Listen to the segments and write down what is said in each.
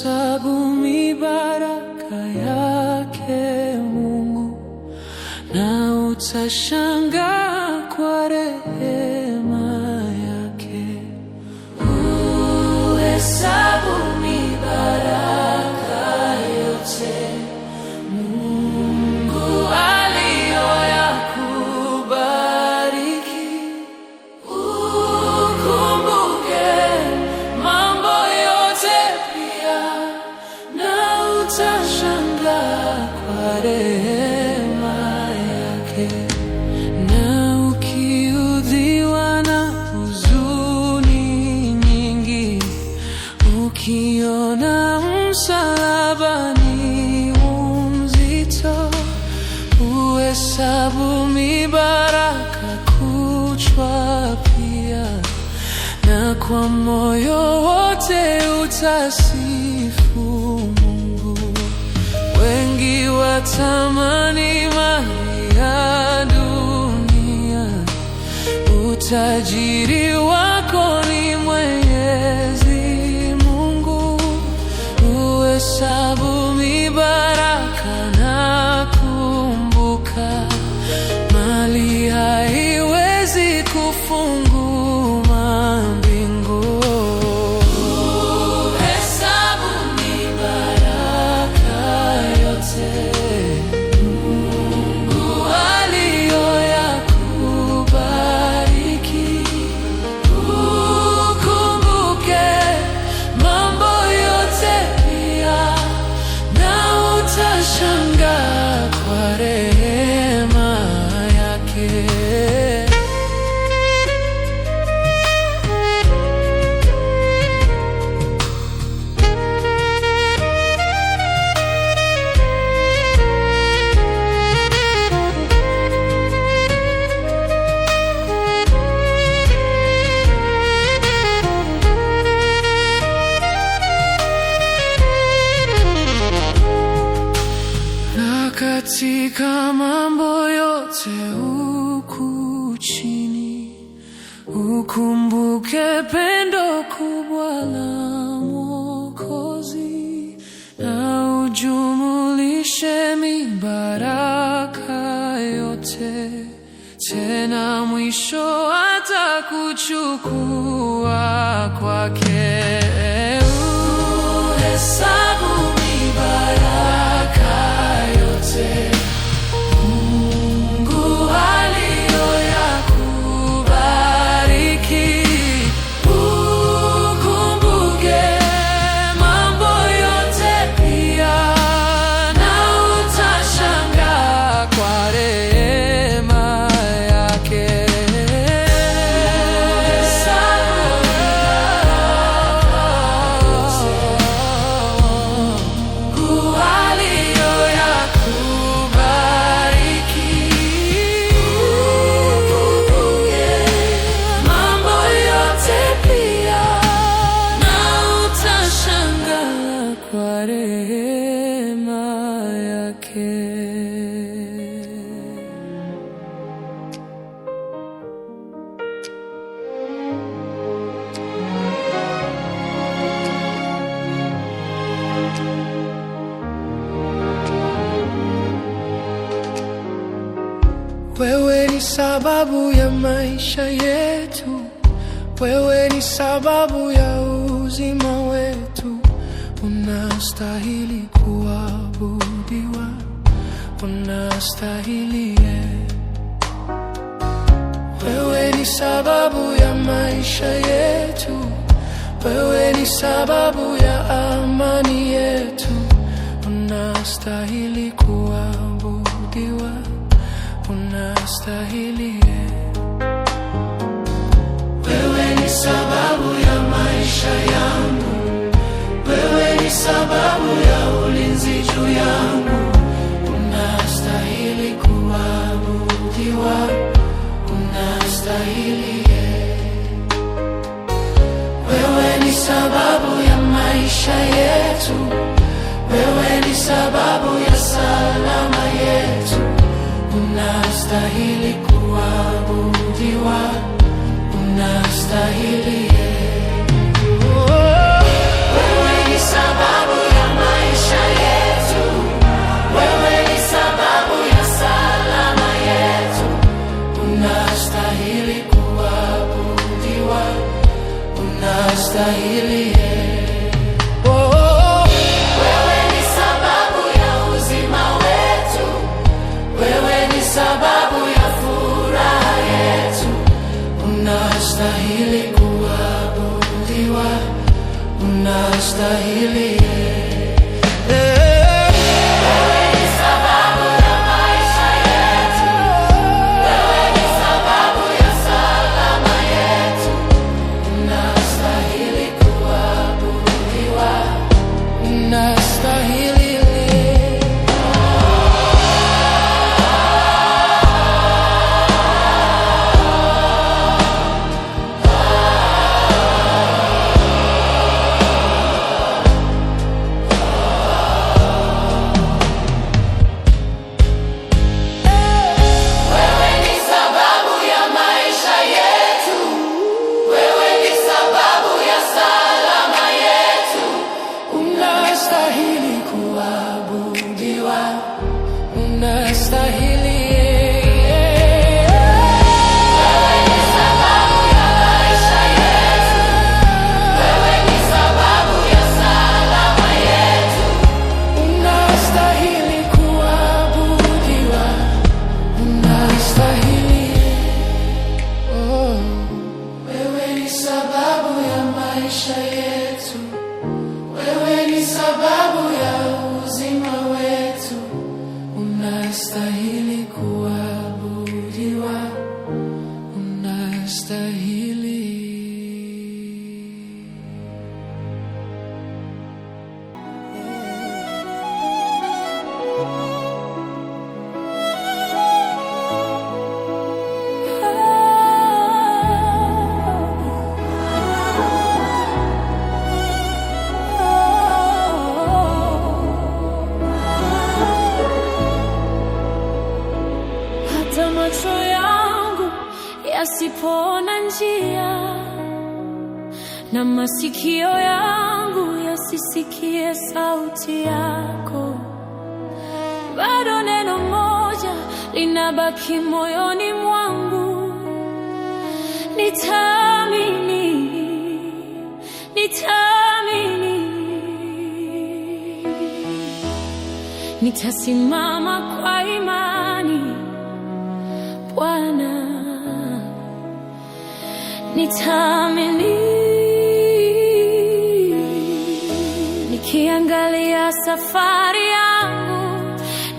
Uhesabu mibaraka yake Mungu, na utashangaa kwa rehema yake. Uhesabu mibaraka yote Mungu aliyoyakubariki. Ukumbuke mambo yote pia, na utashangaa kwa rehema yake. Na ukiudhiwa na huzuni nyingi, ukiona msalaba ni mzito, uhesabu mibaraka kuchwa pia, na kwa moyo wote utasifu Mungu. Wengi watamani mali ya dunia, utajiri wako ni Mwenyezi Mungu. Uhesabu mibaraka na kumbuka, mali haiwezi kufungua mbingu. Uhesabu mibaraka yote Mungu aliyoyakubariki. Ukumbuke mambo yote pia, na utashangaa kwa rehema yake. Na katika mambo yote huku chini, ukumbuke pendo kubwa la Mwokozi, na ujumulishe mibaraka yote, tena mwisho atakuchukua kwake. Uhesabu mibaraka yote Mungu aliyoyakubariki. Ukumbuke mambo yote pia, na utashangaa kwa rehema yake. Kwa rehema yake. Wewe ni sababu ya maisha yetu, wewe ni sababu ya uzima wetu. Unastahili kuabudiwa, unastahili. Wewe ni sababu ya maisha yetu, wewe ni sababu ya amani yetu. Unastahili kuabudiwa, unastahili. Wewe ni sababu ya maisha yangu, wewe ni sababu ya ulinzi juu yangu. Unastahili kuabudiwa, unastahili. Wewe ni sababu ya maisha yetu, wewe ni sababu ya salama yetu. Unastahili kuabudiwa, unastahili. Wewe ni sababu unastahili. Unastahili kuabudiwa, unastahili. Macho yangu yasipoona njia na masikio yangu yasisikie sauti yako, bado neno moja linabaki moyoni mwangu: nitaamini, nitaamini, nitasimama kwa imani Bwana, nitaamini. Nikiangalia safari yangu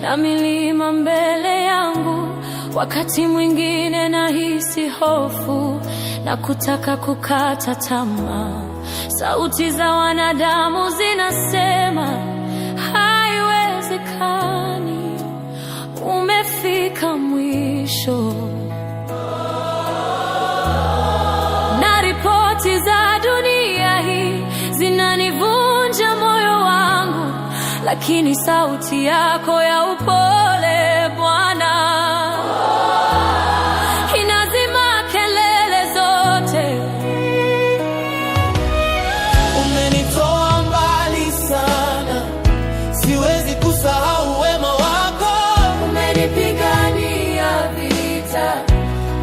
na milima mbele yangu, wakati mwingine nahisi hofu na kutaka kukata tamaa. Sauti za wanadamu zinasema haiwezekani, umefika mwisho. Na ripoti za dunia hii zinanivunja moyo wangu, lakini sauti yako ya upole Bwana inazima kelele zote. Umenitoa mbali sana, siwezi kusahau wema wako. Umenipigania vita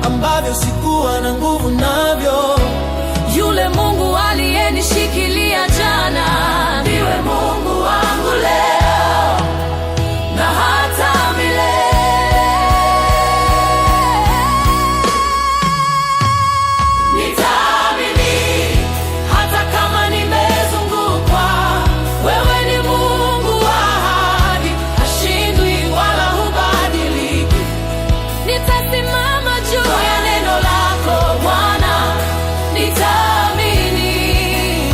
ambavyo sikuwa na nguvu navyo. Yule Mungu aliyenishikilia jana ndiwe Mungu wangu leo na hata milele. Nitaamini hata kama nimezungukwa, wewe ni Mungu wa ahadi, hashindwi wala hubadiliki. Nitasimama juu ya neno lako Bwana, nitaamini,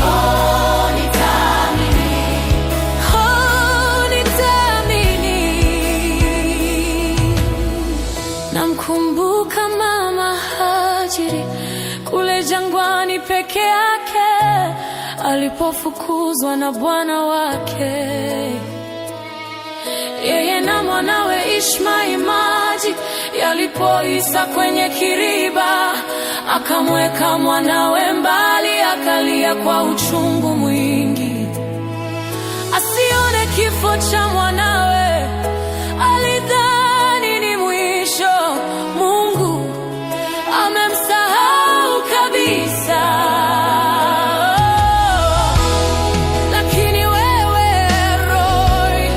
oh nitaamini, oh nitaamini. Namkumbuka mama Hajiri kule jangwani peke yake, alipofukuzwa na bwana wake. Yeye na mwanawe Ishmaeli maji yalipoisha kwenye kiriba, akamweka mwanawe mbali, akalia kwa uchungu mwingi. Asione kifo cha mwanawe, alidhani ni mwisho. Mungu amemsahau kabisa. Lakini wewe Roy,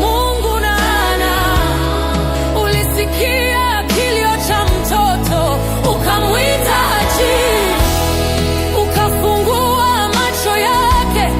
Mungu nana, ulisikia kilio cha mtoto, ukamwita Haji, ukafungua macho yake,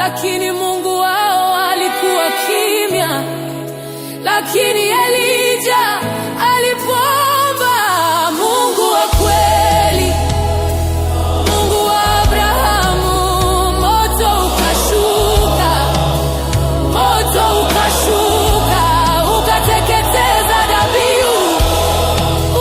lakini Mungu wao alikuwa kimya. Lakini Elija alipoomba Mungu wa kweli, Mungu wa Abrahamu, moto ukashuka, ukateketeza dhabihu,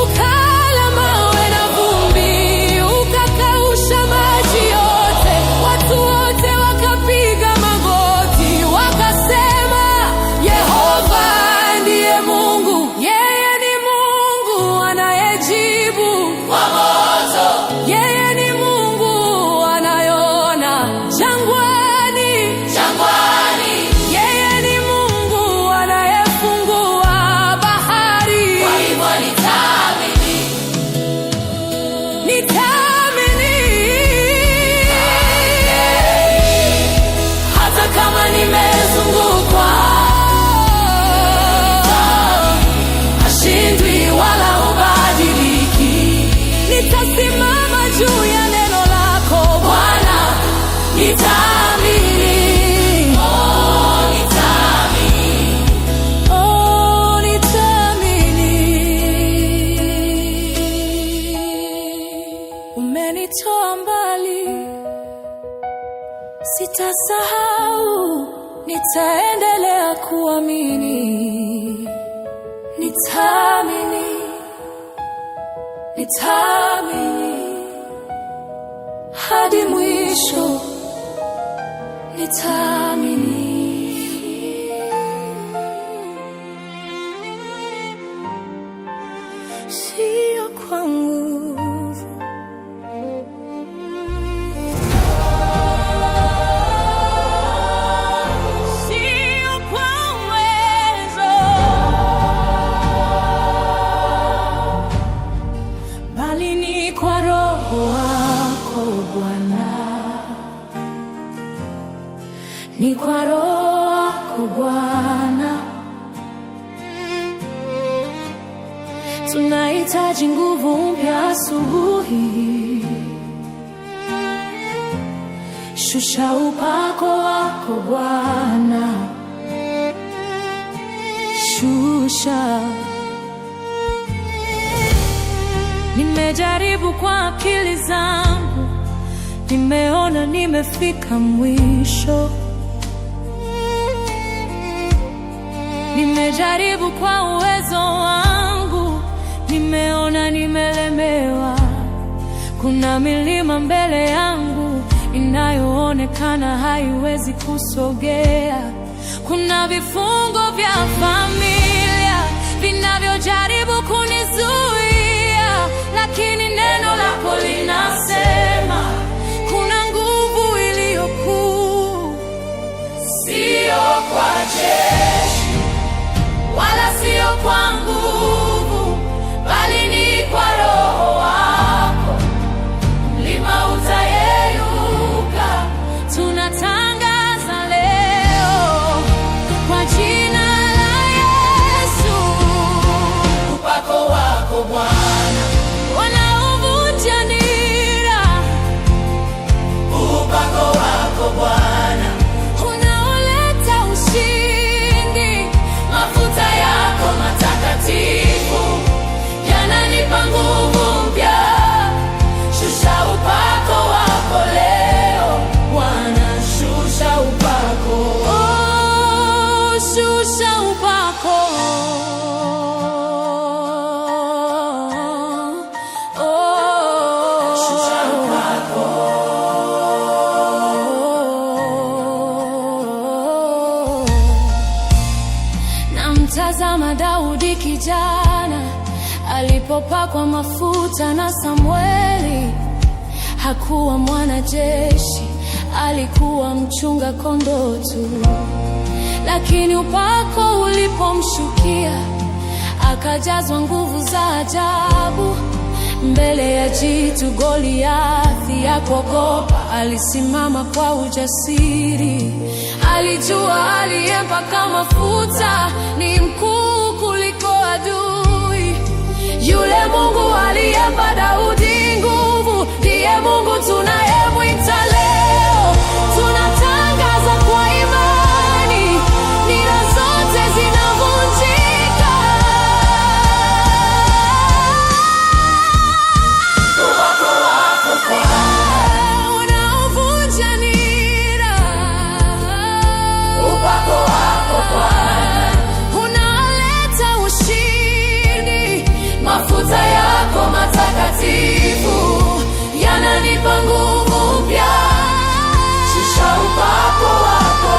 ukala mawe na vumbi, ukakausha maji yote. Watu wote wakapiga magoti, wakasema, Yehova ndiye Mungu. Yeye ni Mungu anayejibu kwa moto. Yeye ni Mungu anayeona jangwani. Yeye ni Mungu anayefungua bahari. Kwa hivyo nitaamini, hata kama nimezungukwa, hashindwi wala hubadiliki. Nitasimama juu ya neno lako Bwana, nitaamini. Umenitoa mbali, sitasahau, nitaendelea kuamini. Nitaamini hadi mwisho, nitaamini. Sio kwa nguvu, sio kwa uwezo, bali ni kwa Roho wako Bwana. Ni kwa Roho wako Bwana. Tunahitaji nguvu mpya asubuhi. Shusha upako wako Bwana, shusha. Nimejaribu kwa akili zangu, nimeona nimefika mwisho. Nimejaribu kwa uwezo wangu, nimeona nimelemewa. Kuna milima mbele yangu inayoonekana haiwezi kusogea. Kuna vifungo vya familia vinavyojaribu kunizuia, lakini neno lako linasema kuna nguvu iliyokuu. Sio kwa jeshi wala sio kwa nguvu, bali ni kwa Roho wako. Mlima utayeyuka. Tunatangaza leo kwa jina la Yesu, upako wako Bwana wanaovunja nira. Upako wako Bwana unaoleta ushindi. Mafuta yako matakatifu yananipa nguvu mpya. Shusha upako wako leo Bwana, shusha upako. Oh, shusha upako. Oh, shusha upako. Namtazama Daudi kijana alipopakwa mafuta na Samueli. Hakuwa mwanajeshi, alikuwa mchunga kondoo tu. Lakini upako ulipomshukia, akajazwa nguvu za ajabu. Mbele ya jitu Goliathi hakuogopa, alisimama kwa ujasiri. Alijua aliyempaka mafuta ni mkuu kuliko adui. Yule Mungu aliyempa Daudi nguvu ndiye Mungu tunayemwita leo. Tunatangaza nguvu mpya. Shusha upako wako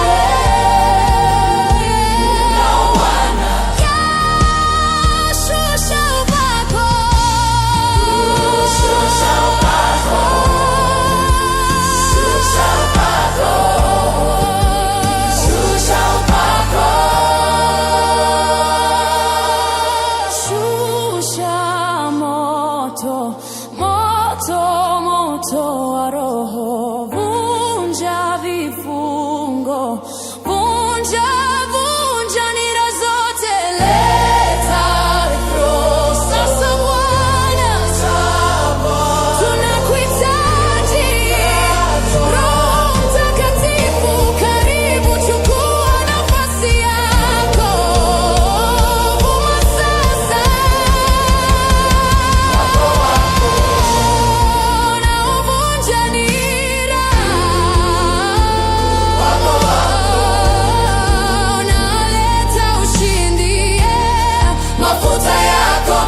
moto wa Roho, vunja vifungo, vunja nira zote, leta refresh. Sasa Bwana, tunakuhitaji. Roho Mtakatifu, karibu, chukua nafasi yako. Vuma sasa.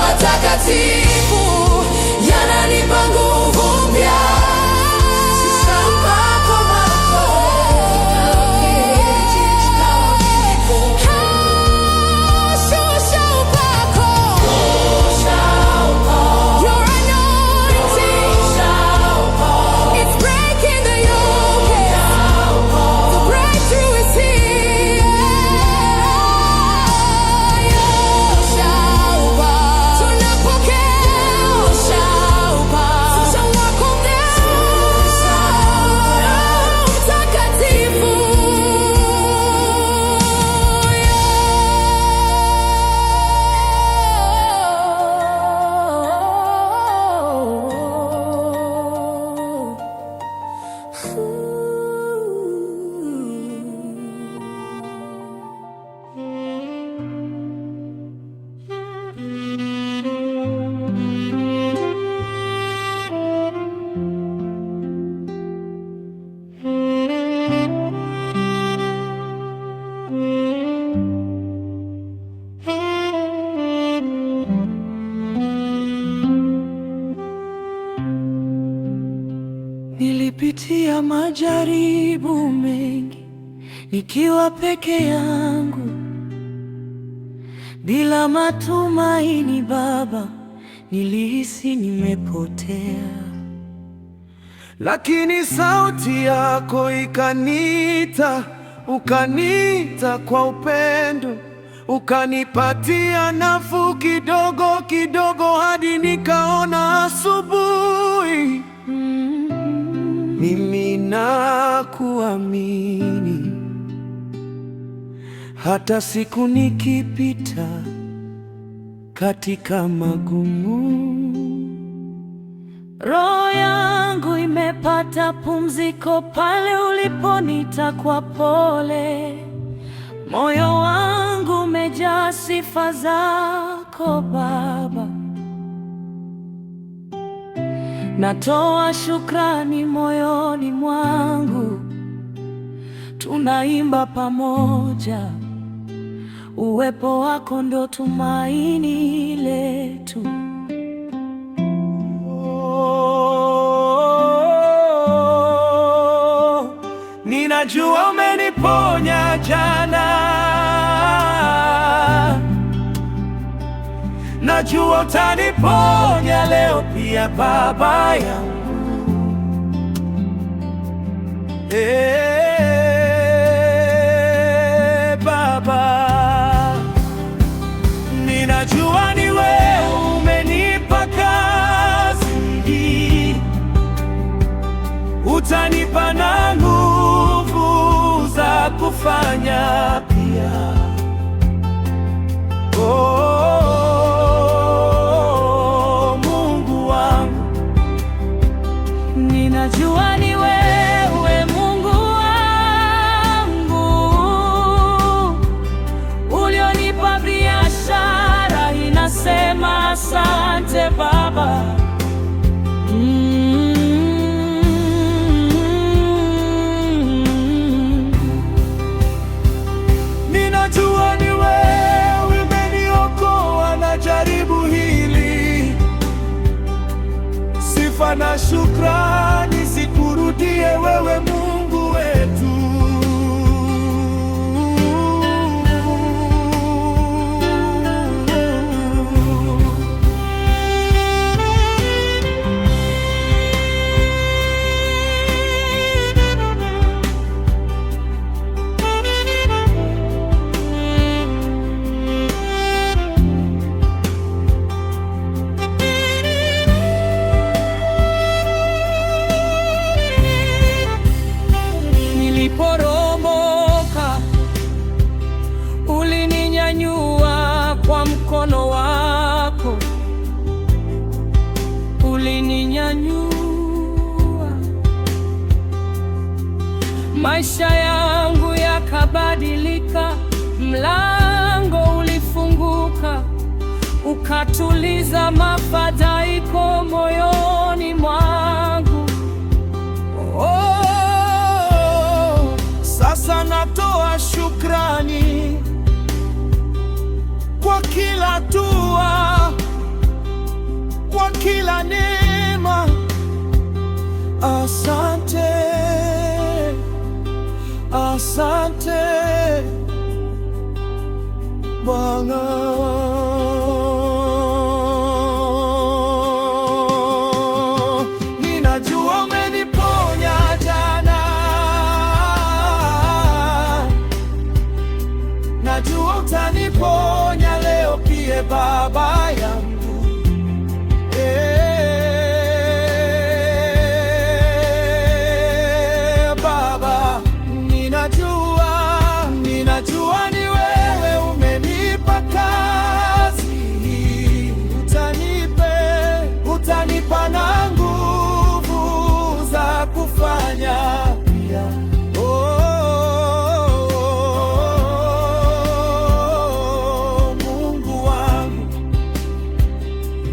Matakatifu yananipa nguvu mpya. Shusha upako wako, shusha upako, your anointing, it's breaking the yoke, the breakthrough is here. Nilipitia majaribu mengi nikiwa peke yangu, bila matumaini Baba, nilihisi nimepotea. Lakini sauti yako ikaniita, ukaniita kwa upendo, ukanipatia nafuu kidogo kidogo, hadi nikaona asubuhi. Mimi nakuamini, hata siku nikipita katika magumu. Roho yangu imepata pumziko pale uliponita kwa pole. Moyo wangu umejaa sifa zako Baba. Natoa shukrani moyoni mwangu, tunaimba pamoja. Uwepo wako ndo tumaini letu. Ninajua umeniponya jana, najua utaniponya leo pia Baba yangu. Baba, ninajua ni wewe umenipa kazi, utanipa na nguvu za kufanya pia. Mungu wangu, ninajua ni wewe Mungu wangu, ulionipa biashara inasema asante Baba. Ninajua ni wewe umeniokoa maisha yangu yakabadilika. Mlango ulifunguka, ukatuliza mafadhaiko moyoni mwangu. Sasa natoa shukrani kwa kila hatua, kwa kila neema. Asante, asante Bwana. Ninajua umeniponya jana, najua utaniponya leo pia Baba yangu. Baba, ninajua ni wewe umenipa kazi, utanipa na nguvu za kufanya pia. Mungu wangu,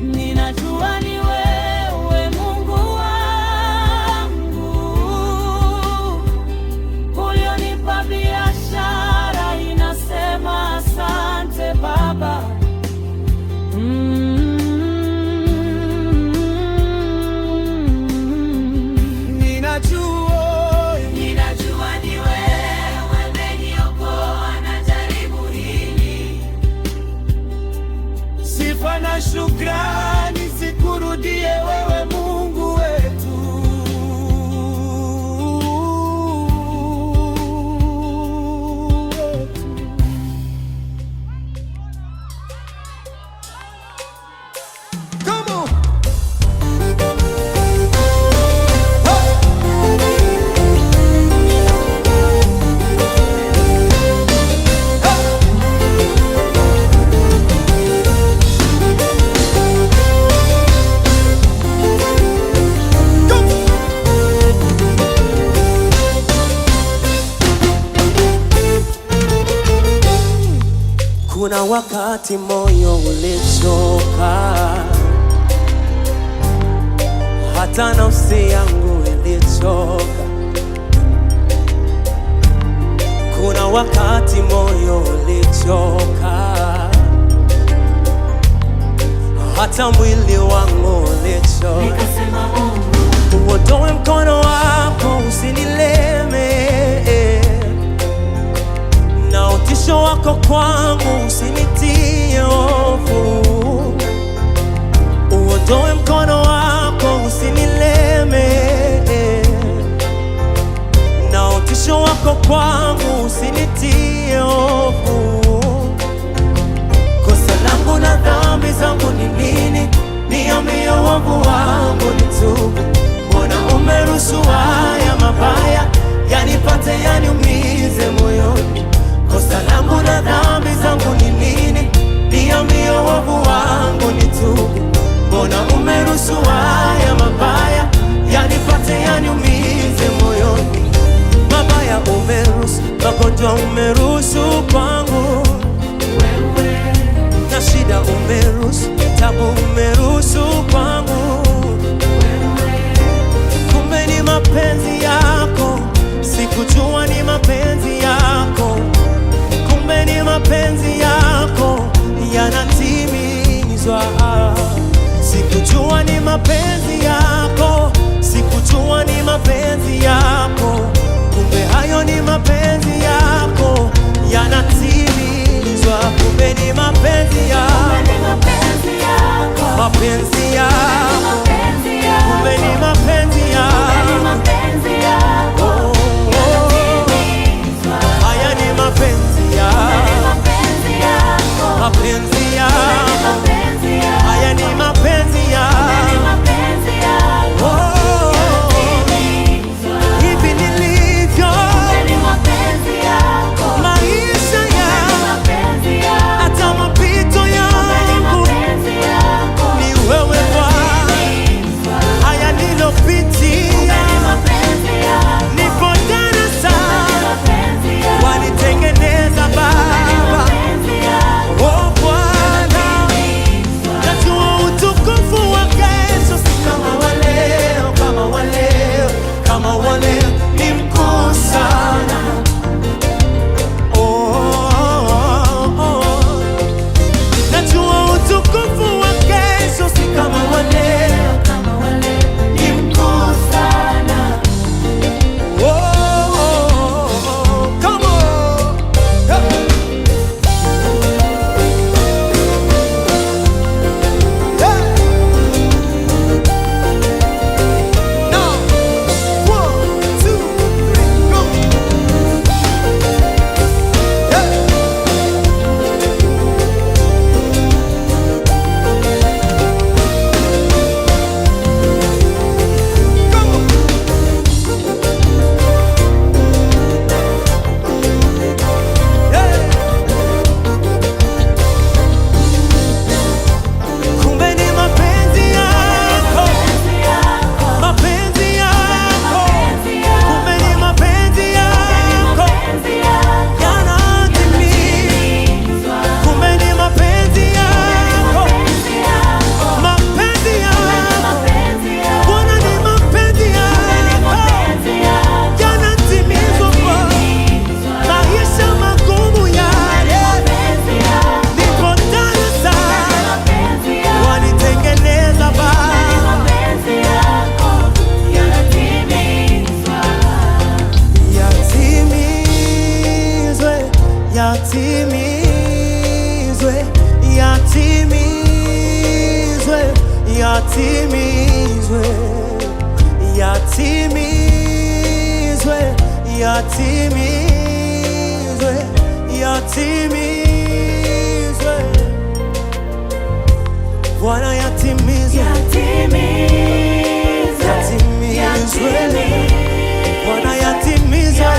ninajua ni wewe Mungu wangu, ulionipa biashara inasema asante Baba. Ninajua ni wewe umeniokoa na jaribu hili. sifa na shukrani zikurudie wewe Mungu wetu. Come on. Kuna wakati moyo ulichoka, hata nafsi yangu ilichoka. Kuna wakati moyo ulichoka, hata mwili wangu ulichoka. Nikasema Mungu, Uondoe mkono wako usinileme, na utisho wako kwangu usinitie hofu. Uondoe mkono wako usinileme, na utisho wako kwangu usinitie hofu. Kosa langu na dhambi zangu ni nini? Niambie uovu wangu nitubu. Mbona umeruhusu haya mabaya yanipate, yaniumize moyoni? Kosa langu na dhambi zangu ni nini? Niambie uovu wangu nitubu. Mbona umeruhusu haya mabaya yanipate, yaniumize moyoni? Mabaya umeruhusu, magonjwa umeruhusu kwangu, na shida umeruhusu, tabu umeruhusu kwangu. Kumbe ni mapenzi yako, sikujua ni mapenzi yako. Kumbe ni mapenzi yako yanatimizwa. Sikujua ni mapenzi yako, sikujua ni mapenzi yako. Kumbe hayo ni mapenzi yako yanatimizwa. Kumbe ni mapenzi yako, mapenzi yako. Kumbe ni mapenzi yako, haya ni mapenzi yako, mapenzi yako. Haya ni mapenzi yako. Hivi nilivyo, maisha yangu, hata mapito yangu, ni wewe Bwana. Haya nilo yatimizwe, yatimizwe, yatimizwe, yatimizwe, yatimizwe, yatimizwe. Bwana yatimizwe, yatimizwe, Bwana yatimizwe,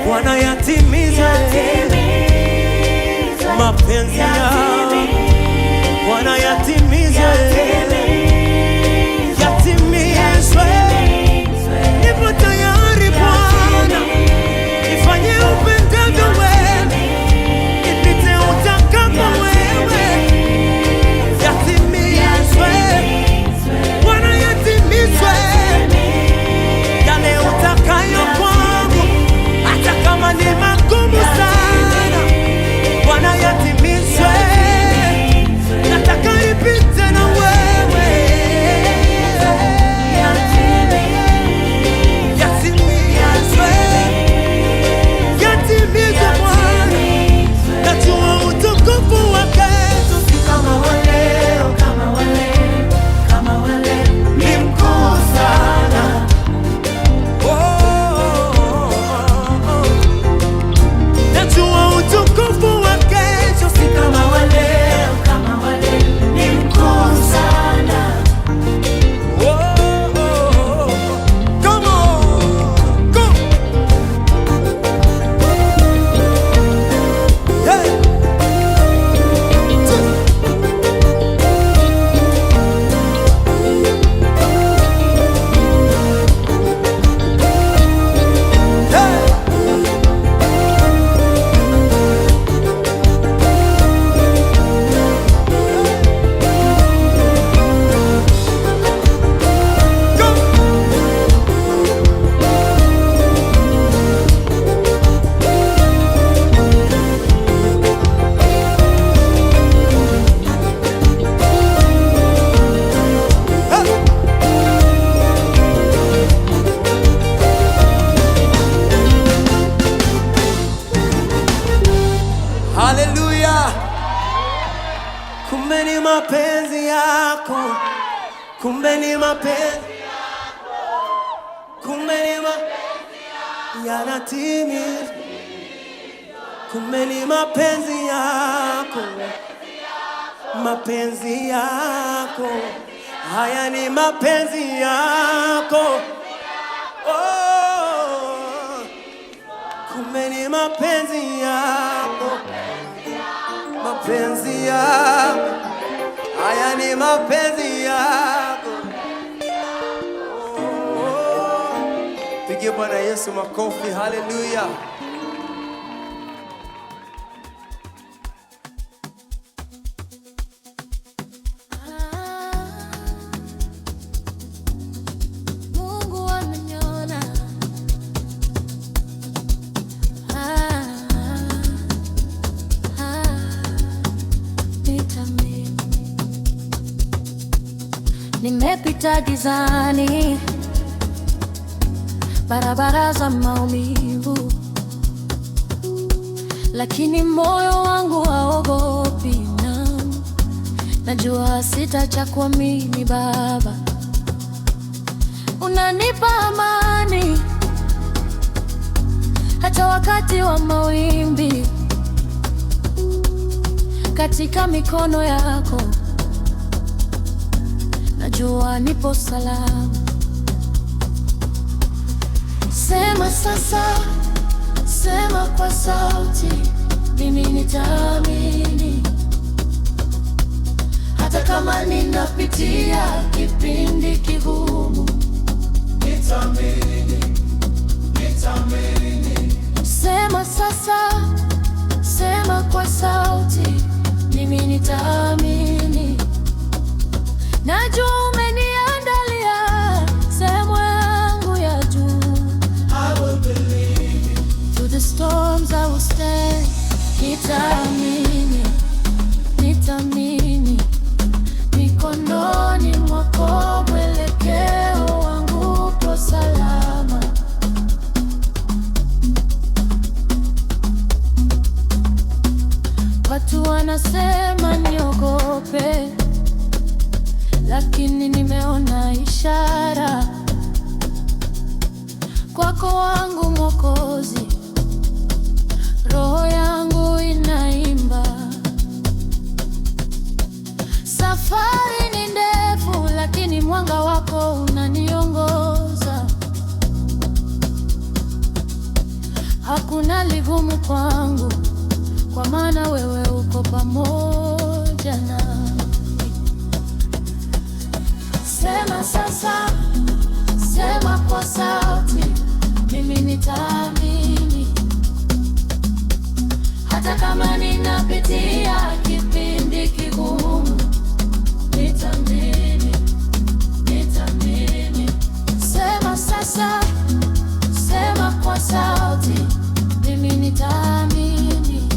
Bwana yatimizwe mapenzi yako, Bwana yatimizwe, yatimizwe. Nipo tayari Bwana, nifanye upendavyo wewe, nipite utakavyo wewe, yatimizwe, Bwana yatimizwe, yale utakayo kwangu, hata kama ni magumu sana, Bwana yatimizwe, nataka ipite na wewe, yatimizwe, yatimizwe Bwana, najua utukufu wake si kama wale, ni mkuu sana. Najua utukufu wake si kama wale, ni mkuu sana. Come on, go. Hey. Haleluya! Kumbe ni mapenzi yako, kumbe ni mapenzi yako, kumbe ni mapenzi yako yanatimizwa, kumbe ni mapenzi yako, mapenzi yako haya ni mapenzi yako, oh, kumbe ni mapenzi yako, mapenzi yako haya ni mapenzi yako. Oh, pigie Bwana Yesu makofi. Haleluya! Mungu ameniona, nitamini. Nimepita gizani, barabara za maumivu, lakini moyo wangu haogopi, najua sitacha kuamini. Baba, unanipa amani hata wakati wa mawimbi, katika mikono yako najua nipo salama. Sema sasa, sema kwa sauti, mimi nitaamini, hata kama ninapitia kipindi kigumu, nitaamini, nitaamini. Sema sasa, sema kwa sauti, mimi nitaamini, najua umeniandalia sehemu yangu ya juu. I will believe. Through the storms I will stand. Nitaamini, nitaamini, mikononi mwako mwelekeo wangu upo salama. wako wangu Mwokozi, roho yangu inaimba. Safari ni ndefu, lakini mwanga wako unaniongoza. Hakuna ligumu kwangu, kwa maana wewe uko pamoja nami. Sema sasa, sema kwa sauti, mimi nitaamini. Hata kama ninapitia kipindi kigumu, nitaamini, nitaamini. Sema sasa, sema kwa sauti, mimi nitaamini.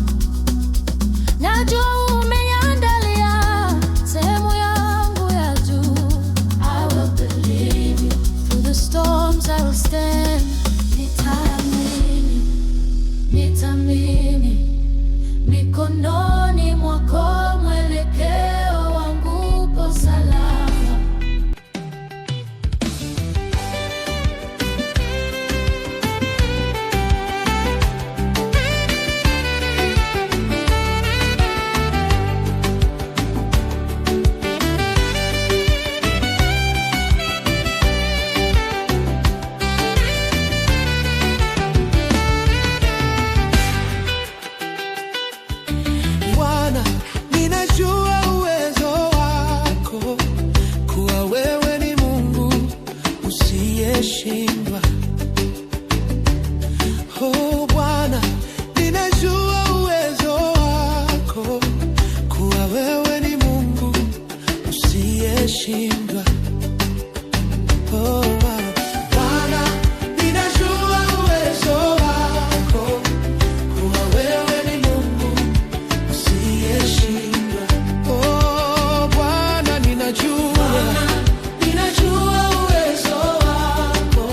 Najua umeniandalia sehemu yangu ya juu. I will believe you. Through the storms I will stand. Nitaamini, nitaamini. Mikononi mwako mwelekeo wangu upo salama. Bwana, ninajua uwezo wako, kuwa wewe ni Mungu usiyeshindwa. Oh Bwana, ninajua uwezo wako, kuwa wewe ni Mungu usiyeshindwa. Oh Bwana, ninajua uwezo wako, kuwa wewe ni Mungu usiyeshindwa. Oh Bwana, ninajua uwezo wako,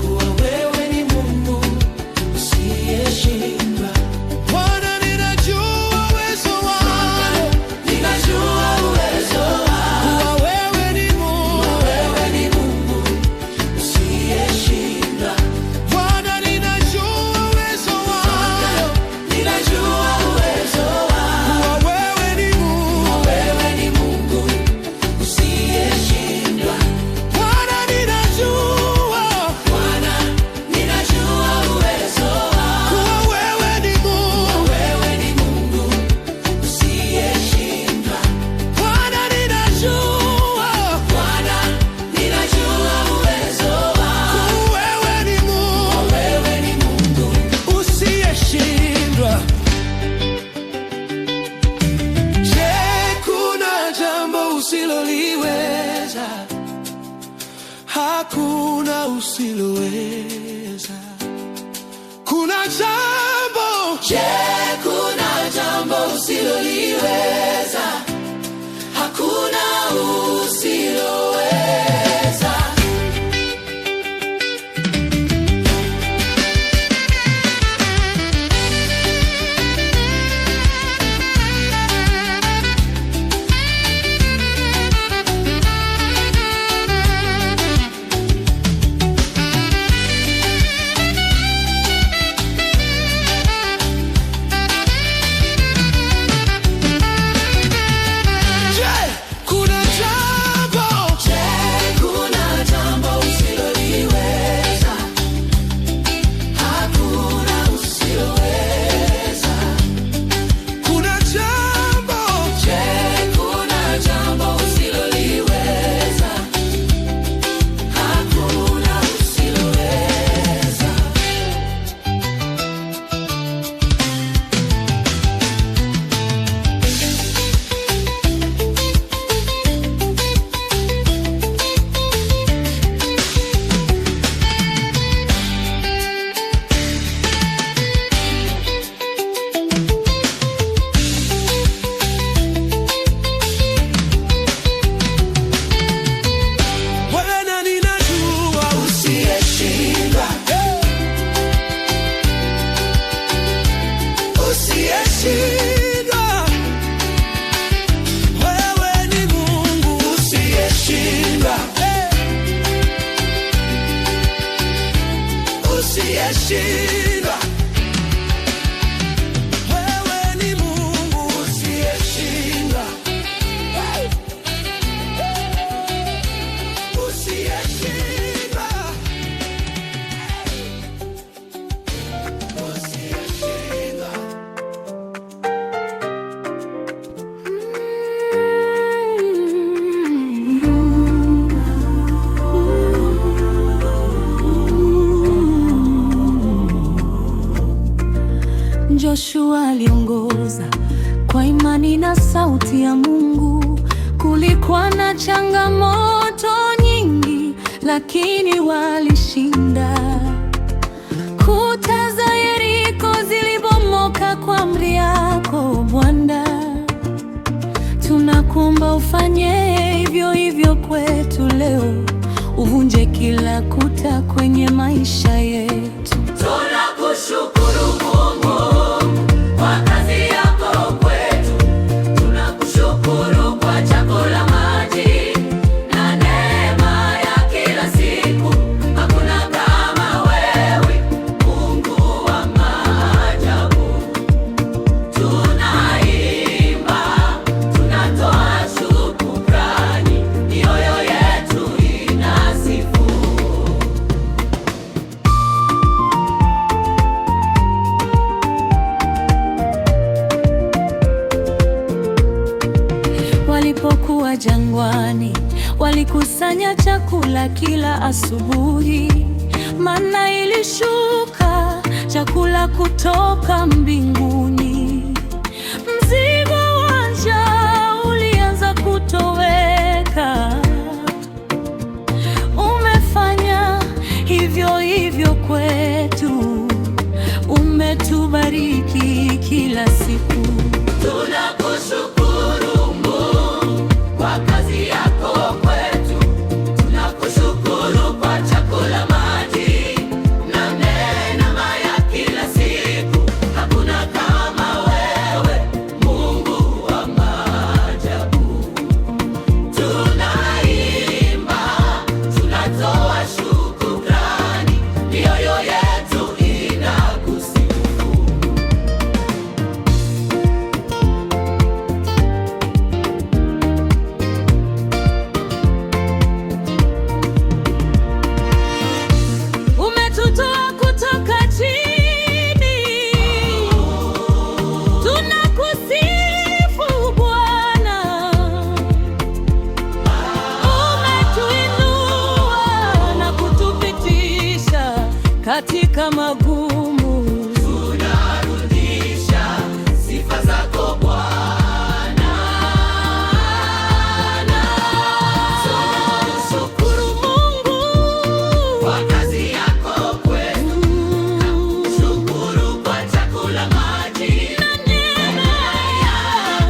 kuwa wewe ni Mungu usiyeshindwa. Bwana, ninajua uwezo wako, kuwa wewe ni Mungu usiyeshindwa. Bwana, ninajua uwezo wako, kuwa wewe ni Mungu usiyeshindwa. Bwana, ninajua uwezo wako, kuwa wewe ni Mungu usiyeshindwa. Bwana, ninajua uwezo wako, kuwa wewe ni Mungu usiyeshindwa. Je, kuna jambo usiloliweza? Hakuna usiloweza. Kuna jambo, kuna jambo usiloliweza? Hakuna usiloweza. usiyeshinda. Wewe ni Mungu usiyeshinda. Usiyeshinda. Usiyeshinda. Joshua aliongoza kwa imani na sauti ya Mungu. Kulikuwa na changamoto nyingi, lakini walishinda. Kuta za Yeriko zilibomoka kwa amri yako Bwana. Tunakuomba ufanye hivyo hivyo kwetu leo, uvunje kila kuta kwenye maisha yetu. Tunakushukuru Mungu kwa kazi yako kwetu. Tunakushukuru kwa chakula, maji na neema ya kila siku. Hakuna kama wewe, Mungu wa maajabu. Tunaimba, tunatoa shukrani, mioyo yetu inasifu. Walipokuwa jangwani, walikusanya chakula kila asubuhi. Mana ilishuka, chakula kutoka mbinguni. Mzigo wa njaa ulianza kutoweka. Umefanya hivyo hivyo kwetu, umetubariki kila siku. Tunakushukuru Mungu kwa kazi yako kwetu. Tunakushukuru kwa chakula, maji na neema ya kila siku. Hakuna kama wewe, Mungu wa maajabu. Tunaimba, tunatoa shukrani, mioyo yetu inakusifu. Umetutoa kutoka chini, tunakusifu Bwana. Umetuinua na kutupitisha katika magumu. Tunarudisha sifa zako Bwana. Tunashukuru Mungu kwa kazi yako kwetu. Shukuru kwa chakula, maji na neema ya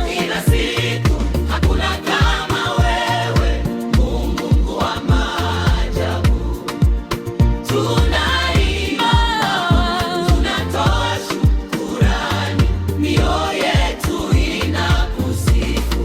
kila siku. Hakuna kama wewe, Mungu wa maajabu. Tunaimba, tunatoa shukrani, mioyo yetu inakusifu.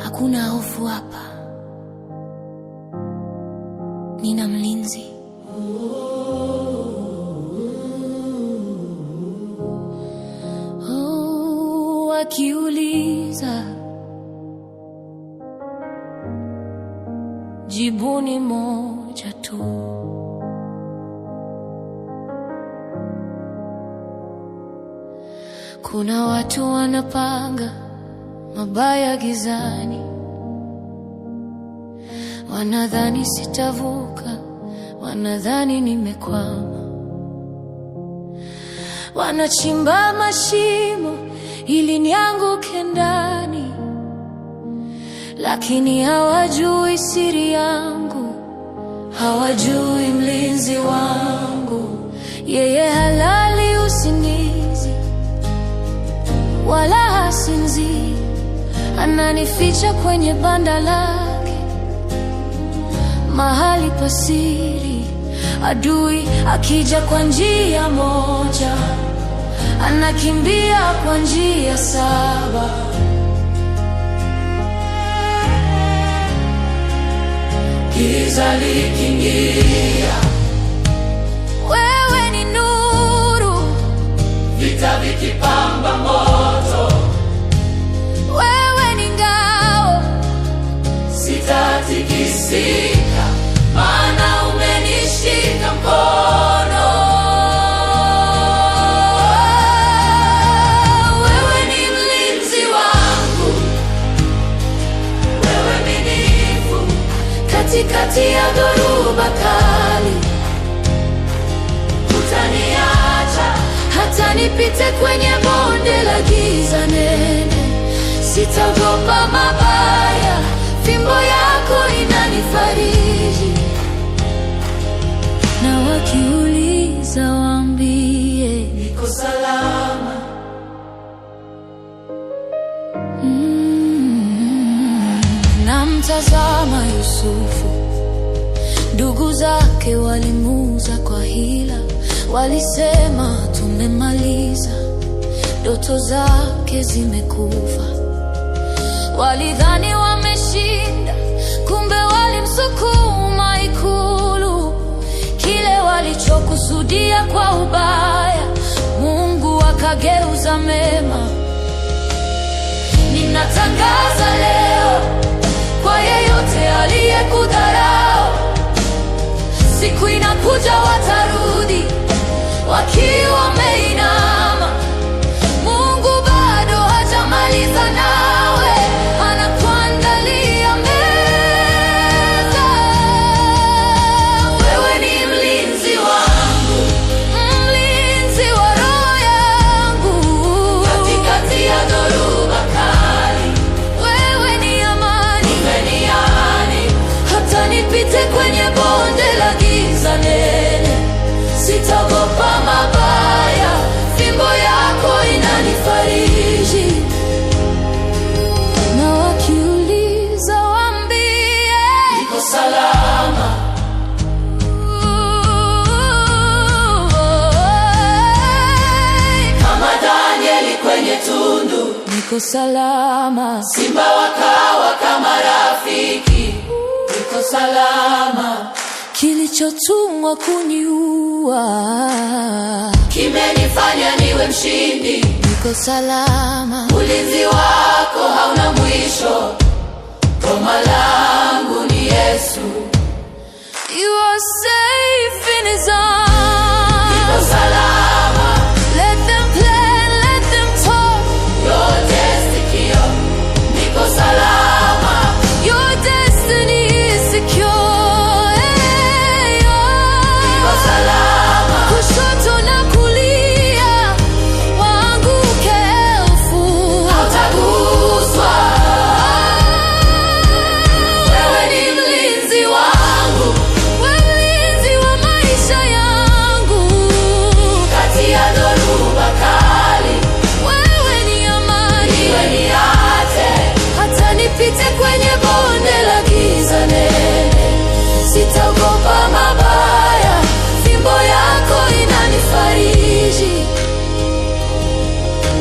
Hakuna hofu hapa, nina mlinzi. Wakiuliza, jibu ni moja tu. Kuna watu wanapanga mabaya gizani, wanadhani sitavuka, wanadhani nimekwama. Wanachimba mashimo ili nianguke ndani, lakini hawajui siri yangu, hawajui mlinzi wangu. Yeye halali usingizi, ananificha kwenye banda lake, mahali pasiri. Adui akija kwa njia moja, anakimbia kwa njia 7. Giza likiingia, wewe ni nuru. vita vikipamba moto, Wewe ni ngao. sitatikisika, maana umenishika mkono. Wewe ni mlinzi wangu, wewe mwaminifu Katikati ya dhoruba kali, hutaniacha hata nipite kwenye bonde la giza nene. Sitaogopa mabaya, fimbo yako inanifariji. Na wakiuliza waambie, niko salama. Namtazama Yusufu, ndugu zake walimuuza kwa hila. Walisema tumemaliza, ndoto zake zimekufa. Walidhani wameshinda, kumbe walimsukuma ikulu. Kile walichokusudia kwa ubaya, Mungu akageuza mema. Ninatangaza leo kwa yeyote aliyekudharau, siku inakuja watarudi wakiwa wameinama. Mungu bado hajamaliza nawe, anakuandalia meza. Wewe ni mlinzi wangu, Mlinzi wa roho yangu. katikati ya dhoruba kali, Wewe ni amani, umeniani hata nipite kwenye bonde la giza nene. Sitaogopa mabaya, fimbo yako inanifariji. Na wakiuliza waambie, niko salama. Kama Danieli kwenye tundu, niko salama. simba wakawa kama rafiki, niko salama. Kilichotumwa kuniua Kimenifanya niwe mshindi, niko salama. ulinzi wako hauna mwisho. Boma langu ni Yesu, You are safe in His arms. niko salama. Let them plan, let them talk. Yote sikio, niko salama. Your destiny is secure. Hey, Niko salama. kushoto na kulia waanguke elfu, Hautaguswa. Wewe ni mlinzi wangu, mlinzi wa maisha yangu. kati ya dhoruba kali, Wewe ni amani, iwe niate hata nipite kwenye bonde la giza nene. Sitaogopa mabaya, fimbo yako inanifariji.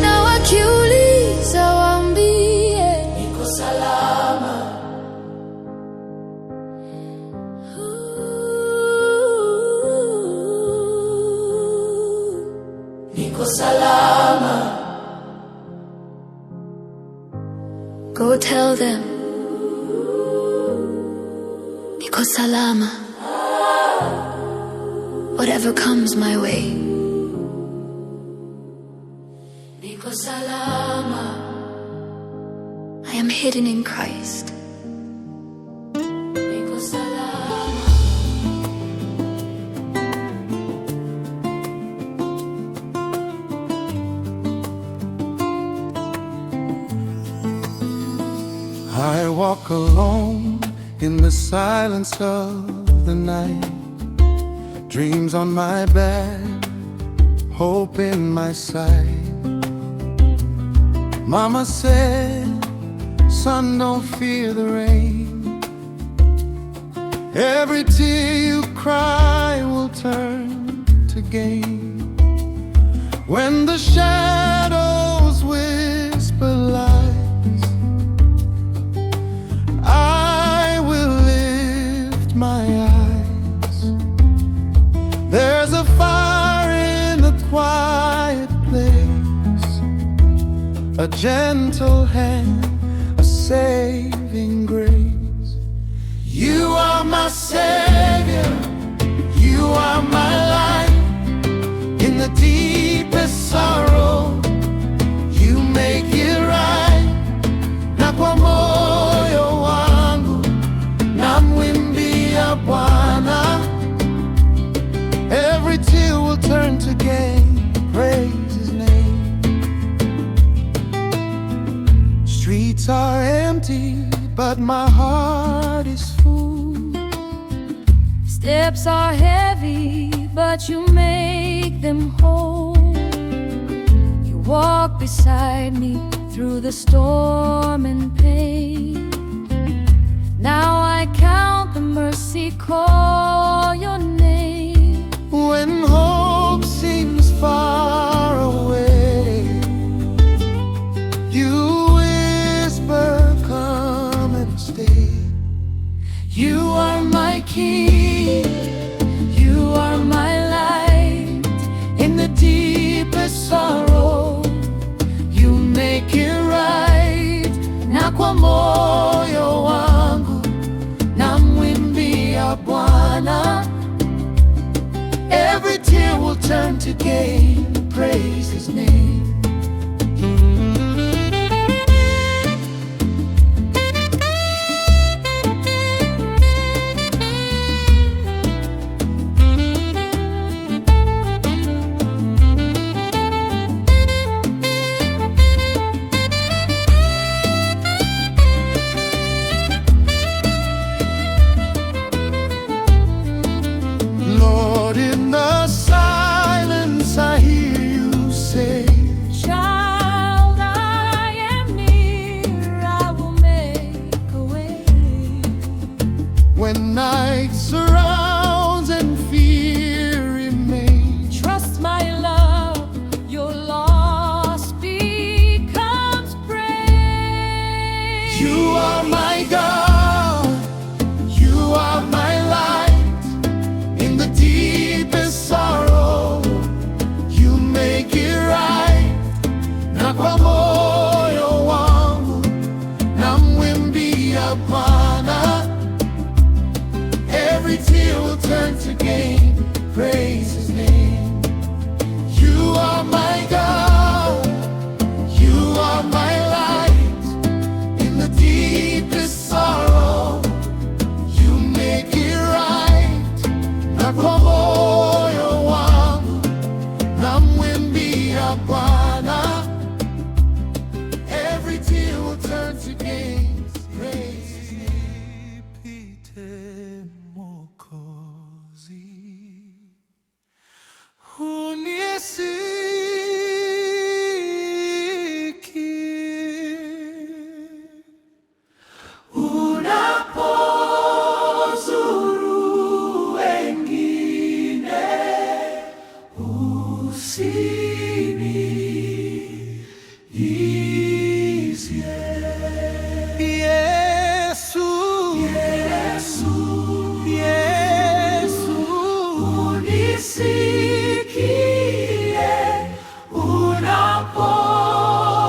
Na wakiuliza waambie, niko salama. Niko salama. go tell them, niko salama. Whatever comes my way, Niko salama. I am hidden in Christ. Niko salama. I walk alone in the silence of the night. Dreams on my back, hope in my sight. Mama said, Sun, don't fear the rain. Every tear you cry will turn to gain. When the shadows whisper lies, I will lift my eyes. There's a fire in a quiet place, a gentle hand, a saving grace. You are my Savior, you are my light. In the deepest sorrow, you make it right. Na kwa moyo wangu namwimbia Bwana. Every tear will turn to gain, praise His name. Streets are empty, but my heart is full. Steps are heavy, but you make them whole. You walk beside me through the storm and pain. Now I count the mercy, call your name. When hope seems far away, you whisper, come and stay. You are my King, you are my light. In the deepest sorrow, you make it right. Na kwa moyo wangu namwimbia Bwana. Every tear will turn to gain, praise His name. Lord, in the silence I hear you say, Child, I am near, I will make a way. when night surrounds and fear remains, Trust my love, your loss becomes praise. you are my God, you are my light. In the deepest sorrow, you make it right. Na kwa moyo wangu namwimbia Bwana. Every tear will turn to gain, praise His name. You are my God, you are my light. In the deepest sorrow, you make it right. Na kwa moyo wangu namwimbia Bwana. Every tear will turn to gain, praise His name. Nipite Mwokozi, unisikie unapozuru wengine, usiniizie. Yesu, Yesu, Yesu, unisikie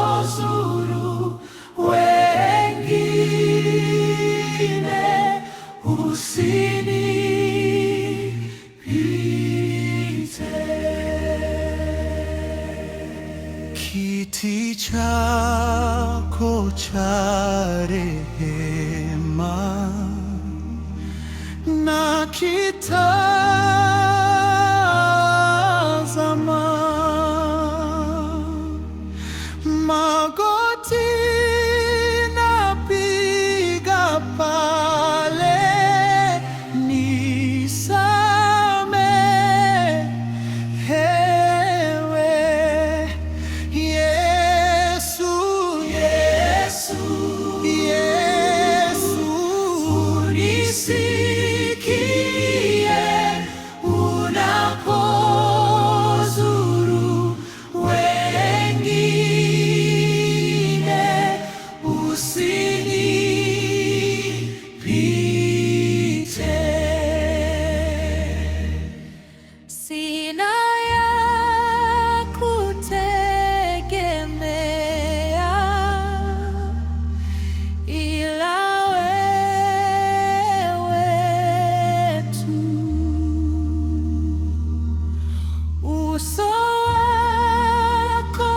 unapozuru wengine, usinipite. Kiti chako cha rehema na kitazama, magoti napiga pale, nisamehewe. Yesu, Yesu, uso wako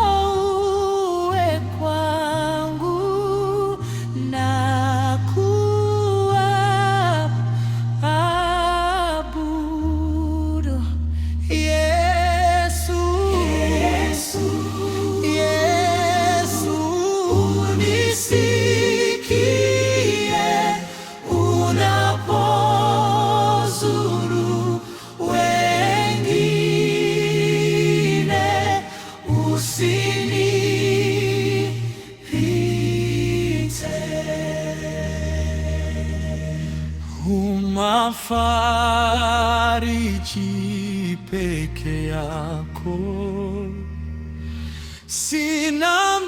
uwe kwangu, na kuabudu. Yesu, unisikie unapozuru wengine, usinipite. Umafariji peke yako, sina